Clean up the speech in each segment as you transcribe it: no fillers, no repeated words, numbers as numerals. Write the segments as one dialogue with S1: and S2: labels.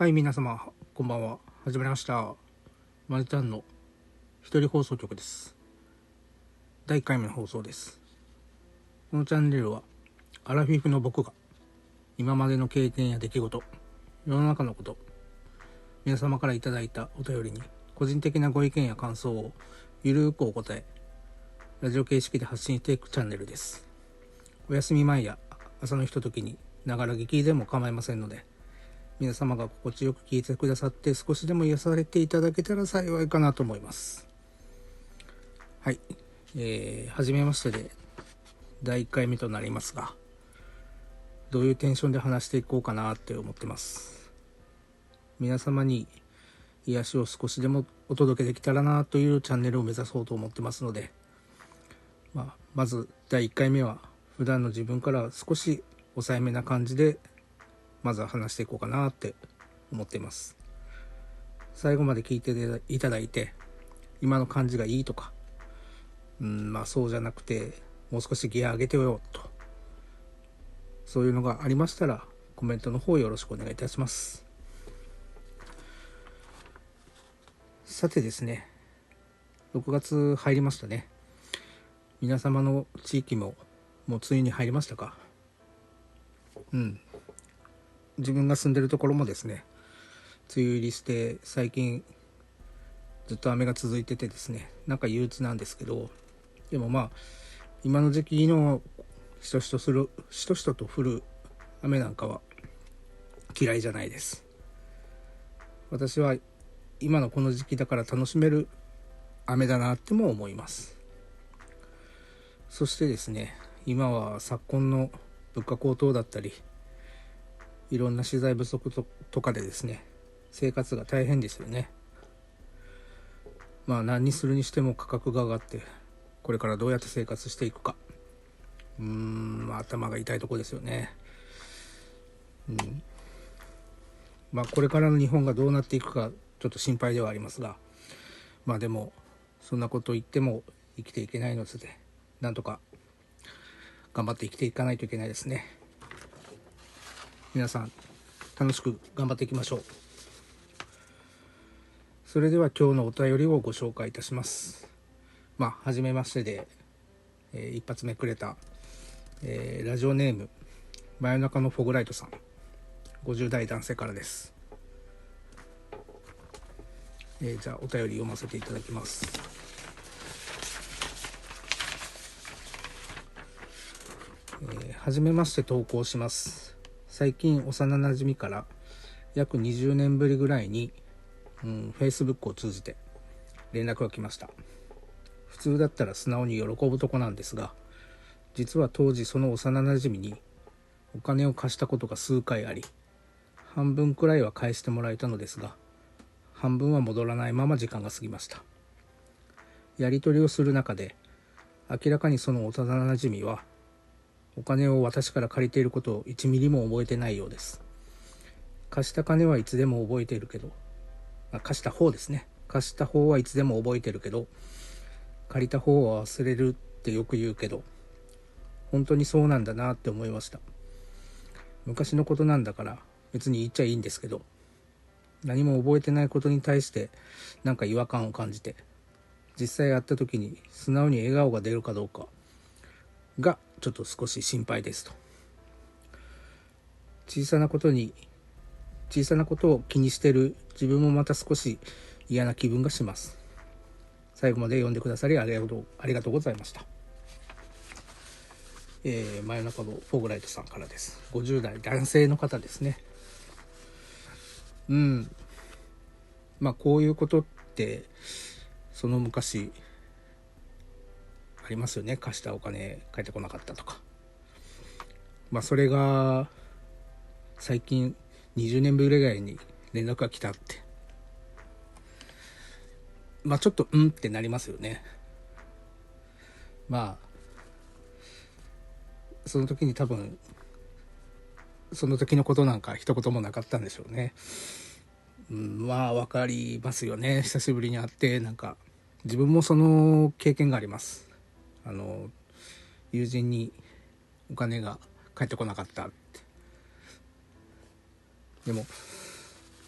S1: はい、皆様、こんばんは。始まりました。マルタンの一人放送局です。第1回目の放送です。このチャンネルは、アラフィフの僕が、今までの経験や出来事、世の中のこと、皆様からいただいたお便りに、個人的なご意見や感想をゆるーくお答え、ラジオ形式で発信していくチャンネルです。お休み前や朝のひとときに、ながら聞きでも構いませんので、皆様が心地よく聞いてくださって少しでも癒されていただけたら幸いかなと思います。はい、初めましてで第1回目となりますが、どういうテンションで話していこうかなって思ってます。皆様に癒しを少しでもお届けできたらなというチャンネルを目指そうと思ってますので、まず第1回目は普段の自分から少し抑えめな感じでまずは話していこうかなって思っています。最後まで聞いていただいて、今の感じがいいとか、そうじゃなくてもう少しギア上げてよと、そういうのがありましたらコメントの方よろしくお願いいたします。さてですね、6月入りましたね。皆様の地域ももう梅雨に入りましたか？自分が住んでるところもですね、梅雨入りして最近ずっと雨が続いててですね、なんか憂鬱なんですけど、でも今の時期のしとしとと降る雨なんかは嫌いじゃないです。私は今のこの時期だから楽しめる雨だなっても思います。そしてですね、今は昨今の物価高騰だったり、いろんな資材不足とかでですね、生活が大変ですよね。何にするにしても価格が上がって、これからどうやって生活していくか、頭が痛いとこですよね。これからの日本がどうなっていくかちょっと心配ではありますが、でもそんなこと言っても生きていけないので、なんとか頑張って生きていかないといけないですね。皆さん楽しく頑張っていきましょう。それでは今日のお便りをご紹介いたします。初めましてで、一発目くれた、ラジオネーム真夜中のフォグライトさん、50代男性からです。じゃあお便り読ませていただきます。はじめまして投稿します。最近幼なじみから約20年ぶりぐらいに、Facebook を通じて連絡が来ました。普通だったら素直に喜ぶとこなんですが、実は当時その幼なじみにお金を貸したことが数回あり、半分くらいは返してもらえたのですが、半分は戻らないまま時間が過ぎました。やり取りをする中で、明らかにその幼なじみはお金を私から借りていることを1ミリも覚えてないようです。貸した金はいつでも覚えているけど、貸した方ですね。貸した方はいつでも覚えてるけど、借りた方は忘れるってよく言うけど、本当にそうなんだなって思いました。昔のことなんだから別に言っちゃいいんですけど、何も覚えてないことに対してなんか違和感を感じて、実際会った時に素直に笑顔が出るかどうかがちょっと少し心配ですと。小さなことを気にしてる自分もまた少し嫌な気分がします。最後まで読んでくださりありがとうございました。真夜中のフォグライトさんからです。50代男性の方ですね。こういうことってその昔ありますよね。貸したお金返ってこなかったとか。それが最近20年ぶりぐらいに連絡が来たって、ちょっとってなりますよね。その時に多分その時のことなんか一言もなかったんでしょうね。わかりますよね。久しぶりに会ってなんか自分もその経験があります。友人にお金が返ってこなかったって。でも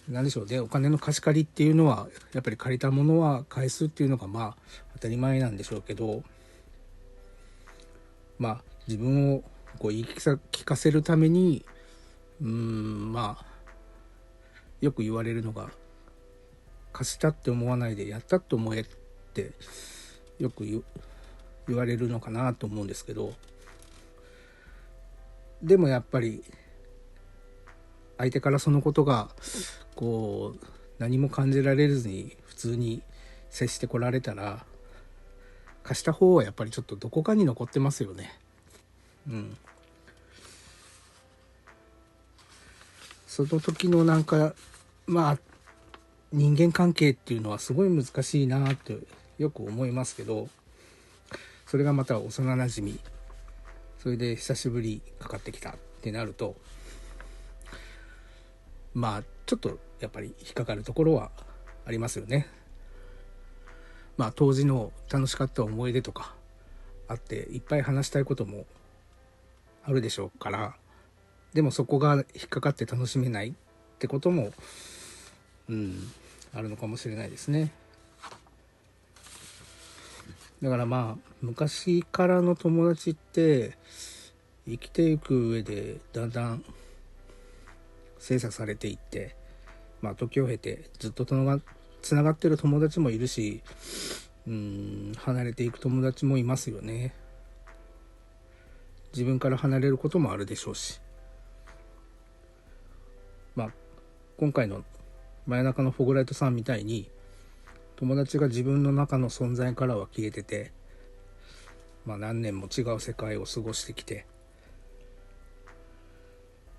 S1: なんでしょうね、お金の貸し借りっていうのはやっぱり借りたものは返すっていうのがまあ当たり前なんでしょうけど、まあ自分をこう言い聞かせるためにまあよく言われるのが、貸したって思わないでやったって思えってよく言われるのかなと思うんですけど、でもやっぱり相手からそのことがこう何も感じられずに普通に接してこられたら、貸した方はやっぱりちょっとどこかに残ってますよね。その時のなんかまあ人間関係っていうのはすごい難しいなってよく思いますけど、それがまた幼なじみ、それで久しぶりかかってきたってなると、まあちょっとやっぱり引っかかるところはありますよね。まあ当時の楽しかった思い出とかあっていっぱい話したいこともあるでしょうから、でもそこが引っかかって楽しめないってこともあるのかもしれないですね。だからまあ昔からの友達って生きていく上でだんだん精査されていって、まあ時を経てずっとつながってる友達もいるし、離れていく友達もいますよね。自分から離れることもあるでしょうし、まあ今回の真夜中のフォグライトさんみたいに友達が自分の中の存在からは消えてて、まあ何年も違う世界を過ごしてきて、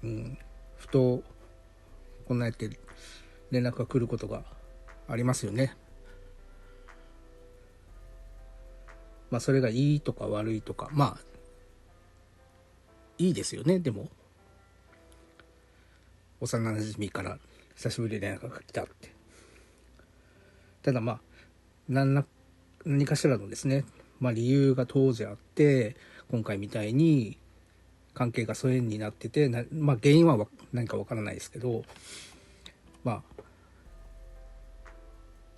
S1: ふとこんなやって連絡が来ることがありますよね。まあそれがいいとか悪いとか、まあいいですよね。でも幼なじみから久しぶりに連絡が来たって。ただまあ何かしらのですね、まあ理由が当時あって、今回みたいに関係が疎遠になってて、まあ原因は何かわからないですけど、まあ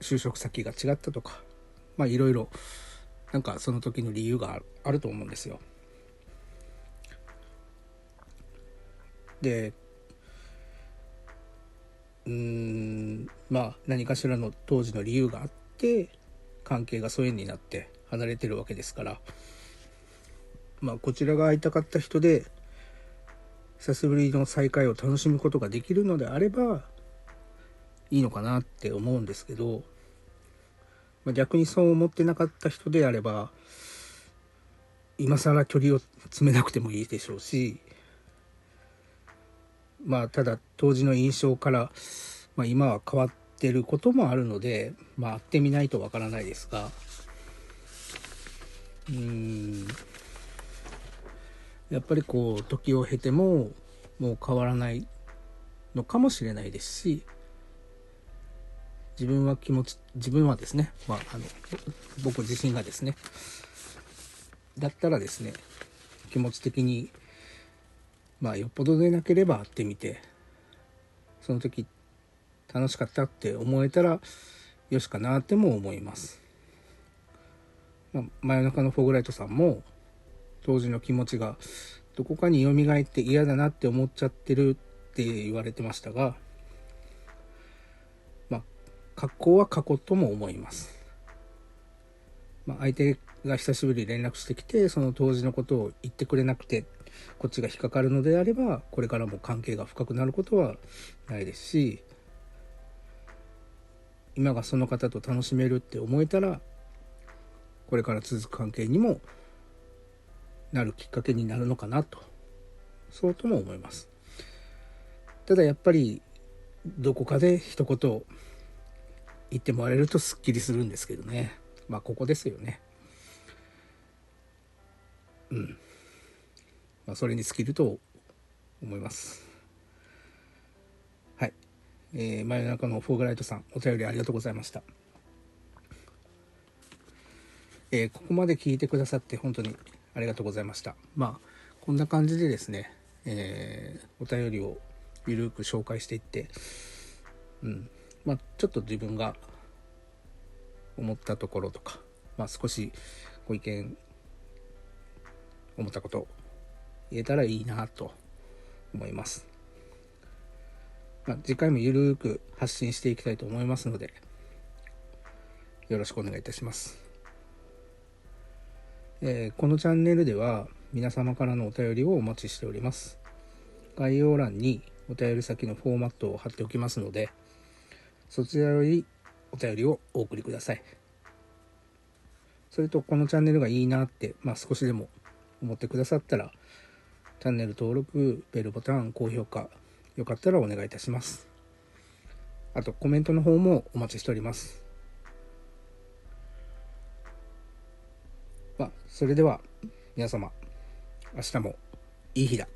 S1: 就職先が違ったとか、まあいろいろなんかその時の理由があると思うんですよ。でまあ何かしらの当時の理由があって関係が疎遠になって離れてるわけですから、まあこちらが会いたかった人で久しぶりの再会を楽しむことができるのであればいいのかなって思うんですけど、まあ、逆にそう思ってなかった人であれば今更距離を詰めなくてもいいでしょうし、まあただ当時の印象から、まあ、今は変わってることもあるので、まあ会ってみないとわからないですが、やっぱりこう時を経てももう変わらないのかもしれないですし、自分はですね、まあ僕自身がですねだったらですね、気持ち的にまあよっぽどでなければ会ってみて、その時楽しかったって思えたらよしかなっても思います。まあ、真夜中のフォグライトさんも当時の気持ちがどこかに蘇って嫌だなって思っちゃってるって言われてましたが、まあ格好は過去とも思います。まあ、相手が久しぶりに連絡してきてその当時のことを言ってくれなくてこっちが引っかかるのであれば、これからも関係が深くなることはないですし、今がその方と楽しめるって思えたらこれから続く関係にもなるきっかけになるのかなと、そうとも思います。ただやっぱりどこかで一言言ってもらえるとすっきりするんですけどね。まあここですよね。まあそれに尽きると思います。はい。真夜中のフォーグライトさん、お便りありがとうございました。ここまで聞いてくださって本当にありがとうございました。まあこんな感じでですね、お便りをゆるく紹介していって、ちょっと自分が思ったところとか、少しご意見思ったことを言えたらいいなと思います。次回もゆるーく発信していきたいと思いますので、よろしくお願いいたします。このチャンネルでは皆様からのお便りをお待ちしております。概要欄にお便り先のフォーマットを貼っておきますので、そちらよりお便りをお送りください。それとこのチャンネルがいいなって、少しでも思ってくださったら、チャンネル登録、ベルボタン、高評価、よかったらお願いいたします。あとコメントの方もお待ちしております。それでは皆様、明日もいい日だ。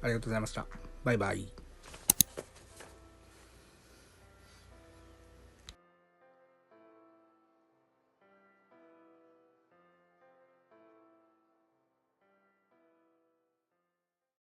S1: ありがとうございました。バイバイ。